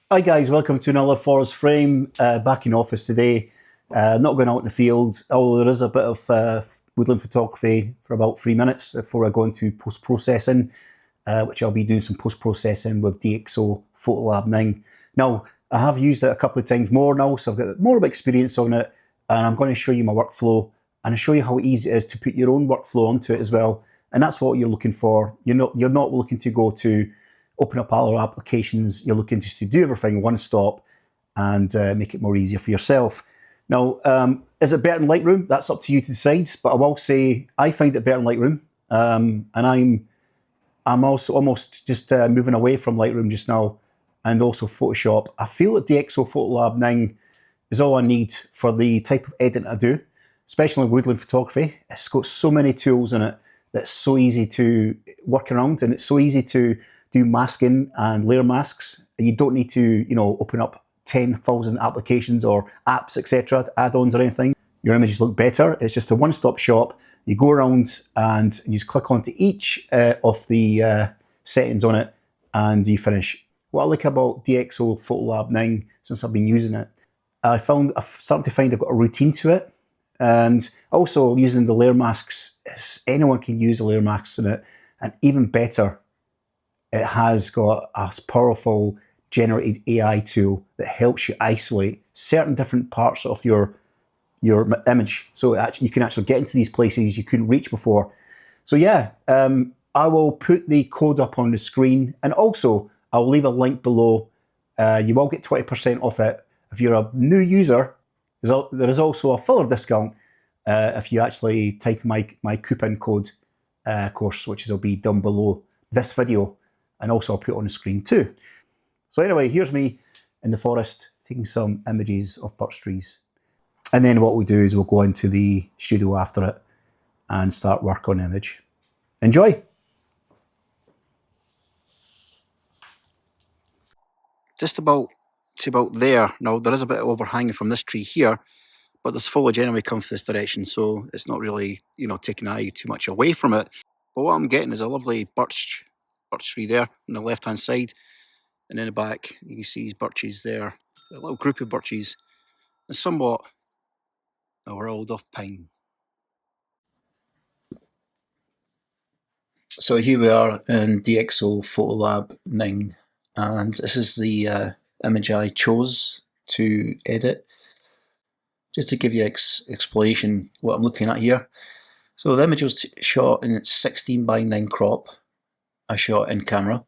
Hi guys, welcome to another Forest Frame. Back in office today. Not going out in the field, although there is a bit of woodland photography for about 3 minutes before I go into post-processing, which I'll be doing some post-processing with DXO Photolab 9. Now, I have used it a couple of times more now, so I've got more of experience on it, and I'm going to show you my workflow and I'll show you how easy it is to put your own workflow onto it as well. And that's what you're looking for. You're not looking to go to open up other applications. You're looking just to do everything one stop and make it more easier for yourself. Now, is it better than Lightroom? That's up to you to decide. But I will say I find it better than Lightroom, and I'm also almost just moving away from Lightroom just now, and also Photoshop. I feel that DXO Photolab 9 is all I need for the type of editing I do, especially in woodland photography. It's got so many tools in it that's so easy to work around, and it's so easy to do masking and layer masks. You don't need to, open up 10,000 applications or apps, etc., add-ons or anything. Your images look better. It's just a one-stop shop. You go around and you just click onto each of the settings on it and you finish. What I like about DXO Photolab 9, since I've been using it, I've started to find I've got a routine to it. And also using the layer masks, anyone can use the layer masks in it. And even better, it has got a powerful generated AI tool that helps you isolate certain different parts of your image. So you can actually get into these places you couldn't reach before. So yeah, I will put the code up on the screen, and also I'll leave a link below. You will get 20% off it. If you're a new user, there is also a filler discount if you actually type my coupon code course, which will be down below this video. And also I'll put it on the screen too. So anyway, here's me in the forest taking some images of birch trees. And then what we'll do is we'll go into the studio after it and start work on the image. Enjoy! Just about to about there. Now there is a bit of overhanging from this tree here, but there's foliage anyway coming from this direction, so it's not really, taking eye too much away from it. But what I'm getting is a lovely birch tree there on the left hand side, and in the back you can see these birches there, a little group of birches, and somewhat a rolled off pine. So here we are in DXO Photolab 9, and this is the image I chose to edit. Just to give you explanation what I'm looking at here. So the image was shot in 16:9 crop. I shot in camera,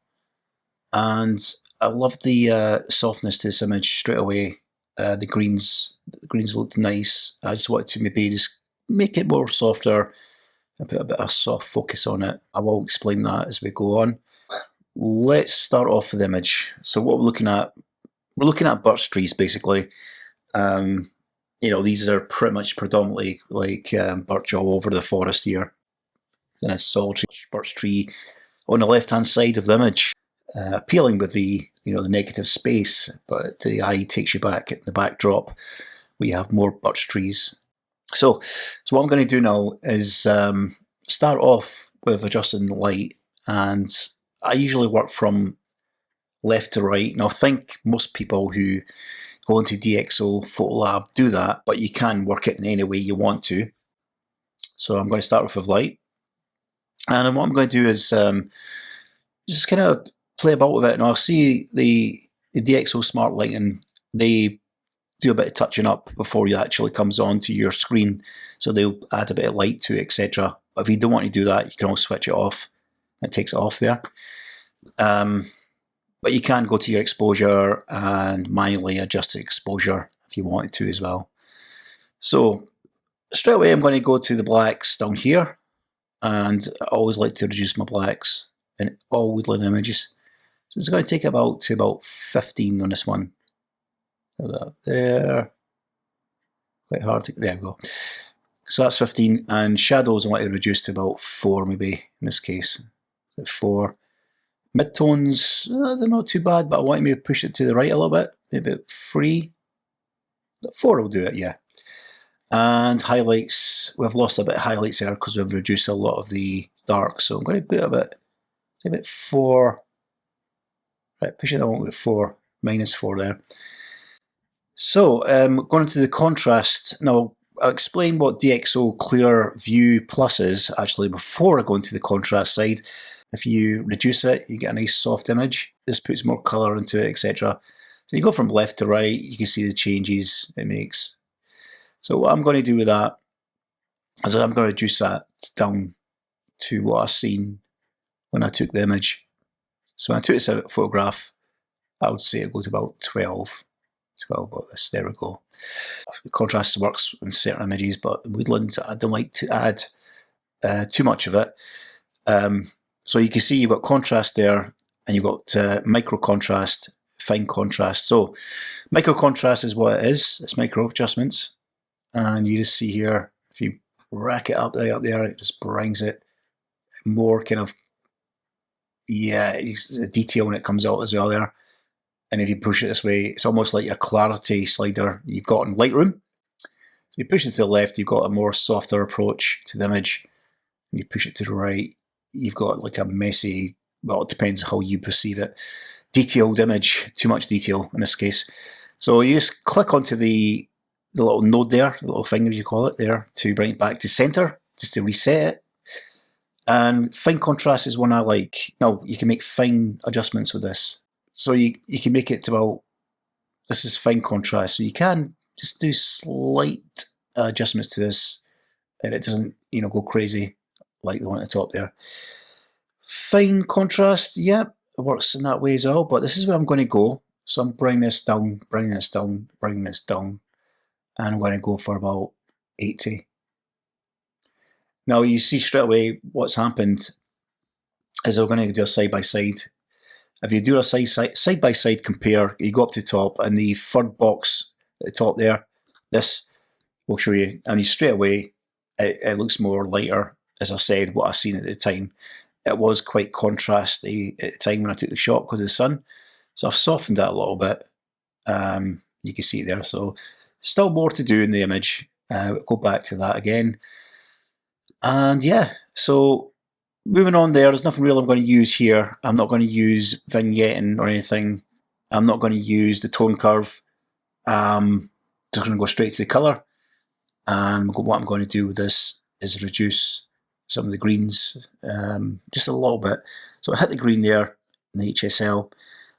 and I loved the softness to this image straight away. The greens looked nice. I just wanted to maybe just make it more softer and put a bit of soft focus on it. I will explain that as we go on. Let's start off with the image. So what we're looking at birch trees basically. These are pretty much predominantly like birch all over the forest here. And a solitary birch tree on the left-hand side of the image, appealing with the the negative space, but the eye takes you back at the backdrop. We have more birch trees. So what I'm going to do now is start off with adjusting the light, and I usually work from left to right. Now I think most people who go into DXO Photolab do that, but you can work it in any way you want to. So I'm going to start off with light, and what I'm going to do is just kind of play about with it. And I'll see the DXO Smart Lighting, they do a bit of touching up before it actually comes onto your screen. So they'll add a bit of light to it, etc. But if you don't want to do that, you can always switch it off. It takes it off there. But you can go to your exposure and manually adjust the exposure if you wanted to as well. So straight away I'm going to go to the blacks down here, and I always like to reduce my blacks in all woodland images. So it's going to take about 15 on this one. There, quite hard to, there we go. So that's 15, and shadows I want to reduce to about 4 maybe in this case. 4. Midtones, they're not too bad, but I want to maybe push it to the right a little bit, maybe about 3. 4 will do it, yeah. And highlights, we've lost a bit of highlights there because we've reduced a lot of the dark, so I'm going to put a bit 4. Right, push it along with 4. -4 there. So going into the contrast, now I'll explain what DXO Clear View Plus is actually before I go into the contrast side. If you reduce it, you get a nice soft image. This puts more colour into it, etc. So you go from left to right, you can see the changes it makes. So what I'm going to do with that is I'm going to reduce that down to what I've seen when I took the image. So when I took this photograph, I would say it goes to about 12 about this. There we go. The contrast works in certain images, but woodland, I don't like to add too much of it. So you can see you've got contrast there, and you've got micro contrast, fine contrast. So micro contrast is what it is. It's micro adjustments, and you just see here, if you rack it up there, it just brings it more kind of, yeah, the detail when it comes out as well there. And if you push it this way, it's almost like your clarity slider you've got in Lightroom. So you push it to the left, you've got a more softer approach to the image. And you push it to the right, you've got like a messy, well, it depends how you perceive it, detailed image, too much detail in this case. So you just click onto the little node there, the little thing as you call it there, to bring it back to center, just to reset it. And fine contrast is one I like. Now, you can make fine adjustments with this. So you can make it to about, this is fine contrast, so you can just do slight adjustments to this, and it doesn't, go crazy like the one at the top there. Fine contrast, yeah, it works in that way as well, but this is where I'm going to go. So I'm bringing this down, bringing this down, bringing this down, and I'm going to go for about 80. Now you see straight away what's happened is we're going to do a side by side. If you do a side by side compare, you go up to the top, and the third box at the top there, this will show you, and you straight away it looks more lighter. As I said, what I've seen at the time, it was quite contrasty at the time when I took the shot because of the sun. So I've softened that a little bit. You can see there. So still more to do in the image. We'll go back to that again. And yeah, so moving on there's nothing real I'm going to use here. I'm not going to use vignetting or anything. I'm not going to use the tone curve. Just going to go straight to the colour. And what I'm going to do with this is reduce some of the greens just a little bit. So I hit the green there in the HSL,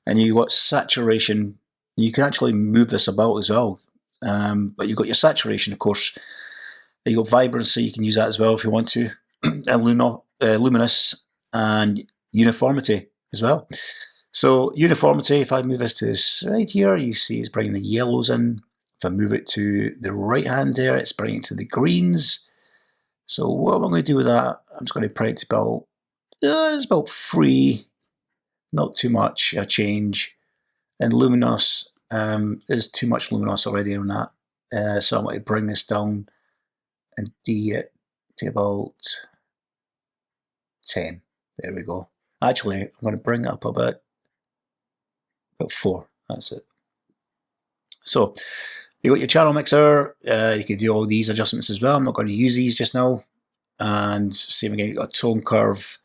and you've got saturation. You can actually move this about as well. But you've got your saturation, of course. You've got vibrancy, you can use that as well if you want to. Luminous and uniformity as well. So uniformity, if I move this to this right here, you see it's bringing the yellows in. If I move it to the right hand there, it's bringing it to the greens. So what am I going to do with that? I'm just going to bring it to about, it's about 3, not too much a change. And luminous, there's too much luminous already on that. So I'm going to bring this down and D it to about 10. There we go. Actually, I'm going to bring it up a bit. About 4. That's it. So you got your channel mixer. You can do all these adjustments as well. I'm not going to use these just now. And same again, you've got a tone curve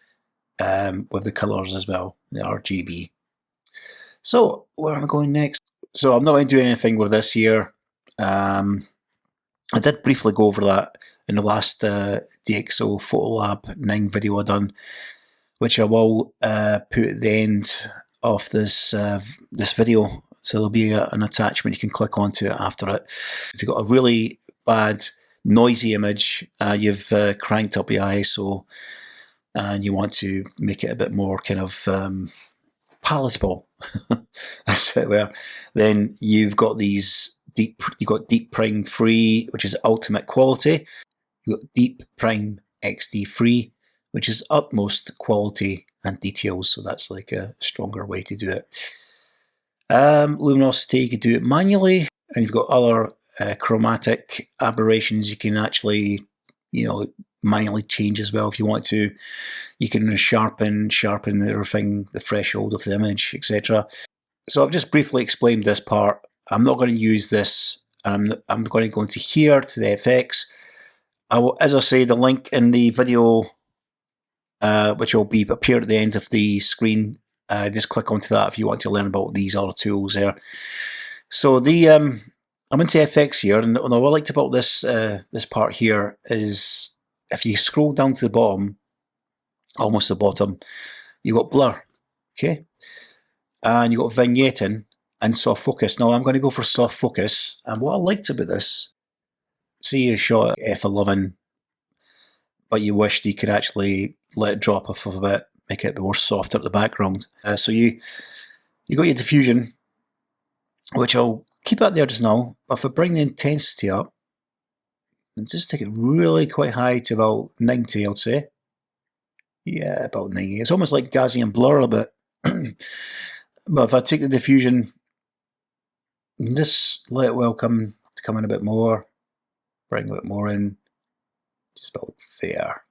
with the colours as well, the RGB. So where am I going next? So I'm not going to do anything with this here. I did briefly go over that in the last DXO Photolab 9 video I done, which I will put at the end of this this video. So there'll be an attachment you can click onto it after it. If you've got a really bad noisy image, you've cranked up the ISO, and you want to make it a bit more kind of palatable, as it were, then you've got these you've got Deep Prime Free, which is ultimate quality. You've got Deep Prime XD Free, which is utmost quality and details. So that's like a stronger way to do it. Luminosity, you could do it manually, and you've got other chromatic aberrations you can actually, manually change as well if you want to. You can sharpen everything, the threshold of the image, etc. So I've just briefly explained this part. I'm not going to use this. I'm going to go into here to the FX. I will, as I say, the link in the video, which will appear at the end of the screen, just click onto that if you want to learn about these other tools there. So I'm into FX here, and what I liked about this this part here is if you scroll down to the bottom, almost the bottom, you got blur, okay, and you got vignetting and soft focus. Now I'm going to go for soft focus, and what I liked about this, see you shot f11, but you wished you could actually let it drop off a bit, make it a bit more softer at the background. So you got your diffusion, which I'll keep out there just now. But if I bring the intensity up and just take it really quite high to about 90, I would say. Yeah, about 90. It's almost like Gaussian blur a bit. But if I take the diffusion and just let it come in a bit more, bring a bit more in, just about there.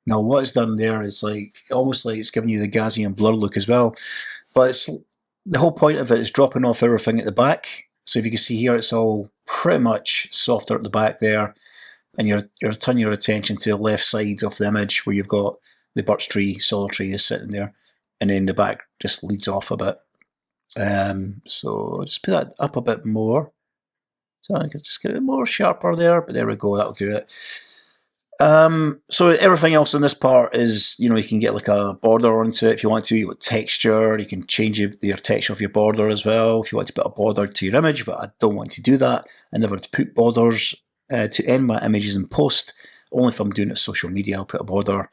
Now what it's done there is like almost like it's giving you the Gaussian blur look as well. But it's the whole point of it is dropping off everything at the back. So if you can see here, it's all pretty much softer at the back there, and you're turning your attention to the left side of the image where you've got the birch tree, solar tree is sitting there, and then the back just leads off a bit. So just put that up a bit more. So I can just get it more sharper there, but there we go, that'll do it. So everything else in this part is, you know, you can get like a border onto it if you want to. You got texture, you can change your texture of your border as well if you want to put a border to your image, but I don't want to do that. I never to put borders to end my images in post. Only if I'm doing it on social media, I'll put a border.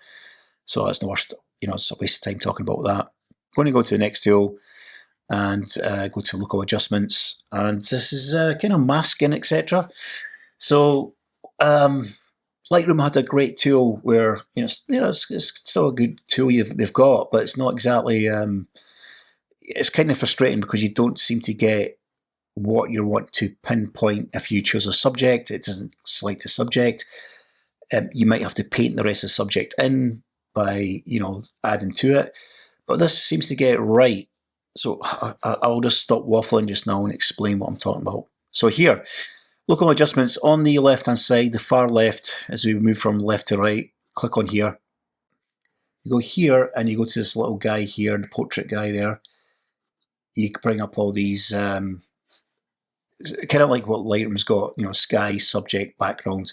So that's the worst, you know, it's a waste of time talking about that. I'm going to go to the next tool and go to local adjustments, and this is kind of masking, etc. So Lightroom had a great tool where it's still a good tool they've got, but it's not exactly. It's kind of frustrating because you don't seem to get what you want to pinpoint. If you choose a subject, it doesn't select the subject. You might have to paint the rest of the subject in by adding to it, but this seems to get it right. So I'll just stop waffling just now and explain what I'm talking about. So here. Local adjustments on the left hand side, the far left, as we move from left to right, click on here. You go here and you go to this little guy here, the portrait guy there. You can bring up all these, kind of like what Lightroom's got, sky, subject, background.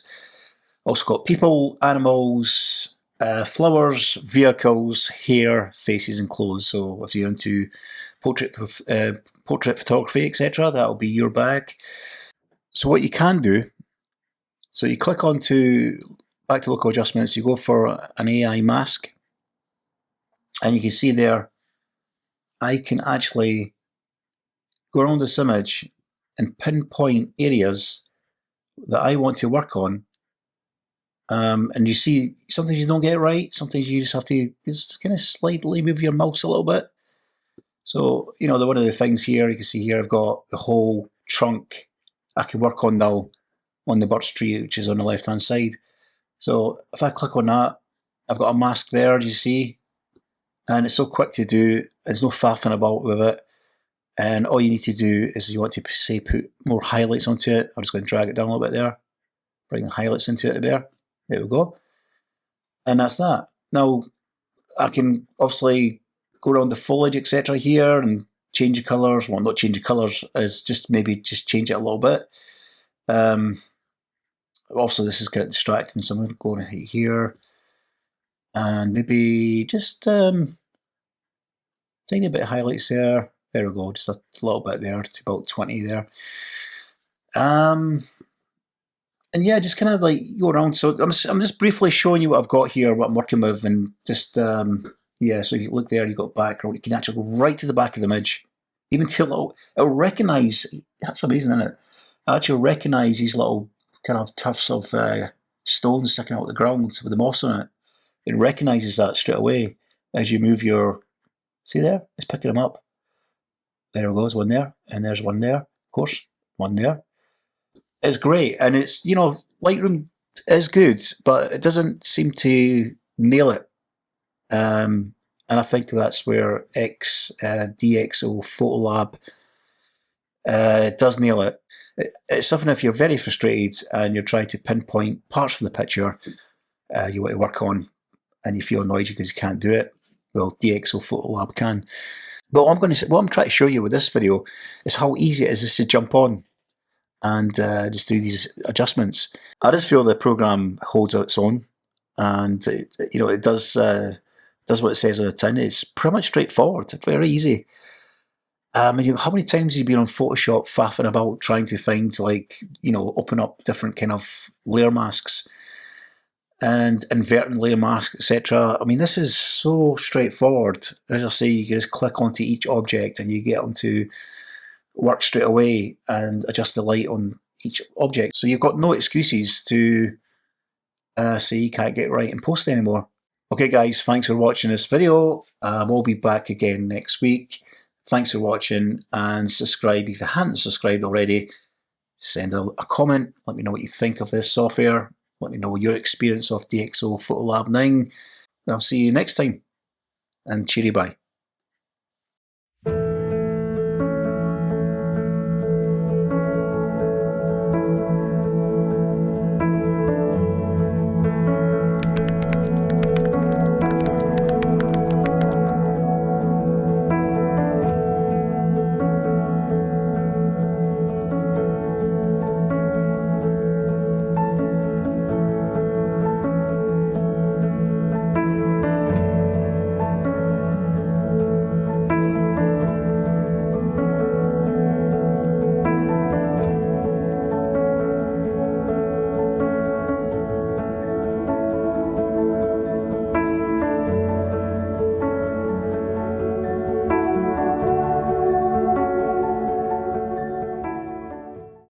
Also got people, animals, flowers, vehicles, hair, faces and clothes. So if you're into portrait photography, etc., that'll be your bag. So what you can do, so you click on back to local adjustments, you go for an AI mask, and you can see there, I can actually go around this image and pinpoint areas that I want to work on. And you see, sometimes you don't get it right, sometimes you just have to just kind of slightly move your mouse a little bit. So, one of the things here, you can see here, I've got the whole trunk I can work on now on the birch tree, which is on the left hand side. So if I click on that, I've got a mask there, you see, and it's so quick to do. There's no faffing about with it, and all you need to do is you want to say put more highlights onto it. I'm just going to drag it down a little bit there, bring the highlights into it there. There we go, and that's that. Now I can obviously go around the foliage, etc. here and change the colours. Well, not change the colours, is just maybe just change it a little bit. Also, this is kind of distracting, so I'm going to go here and maybe just tiny bit of highlights there. There we go, just a little bit there to about 20 there. And yeah, just kind of like go around. So I'm just briefly showing you what I've got here, what I'm working with, and just yeah. So you look there, you've got background. You can actually go right to the back of the image, even till it'll recognise. That's amazing, isn't it? It'll actually recognise these little kind of tufts of stones sticking out of the ground with the moss on it. It recognises that straight away as you move your. See there? It's picking them up. There it goes, one there, and there's one there. Of course, one there. It's great, and it's Lightroom is good, but it doesn't seem to nail it. And I think that's where DXO Photolab does nail it. It's something if you're very frustrated and you're trying to pinpoint parts of the picture you want to work on, and you feel annoyed because you can't do it. well, DXO Photolab can. But what I'm trying to show you with this video is how easy it is just to jump on and just do these adjustments. I just feel the program holds its own, and it does what it says on the tin. It's pretty much straightforward, very easy. How many times have you been on Photoshop faffing about trying to find, open up different kind of layer masks and inverting layer masks, etc. I mean, this is so straightforward. As I say, you can just click onto each object and you get onto work straight away and adjust the light on each object. So you've got no excuses to say you can't get it right in post anymore. Okay guys, thanks for watching this video. We'll be back again next week. Thanks for watching, and subscribe if you hadn't subscribed already. Send a comment, let me know what you think of this software. Let me know your experience of DXO Photolab 9. I'll see you next time, and cheery bye.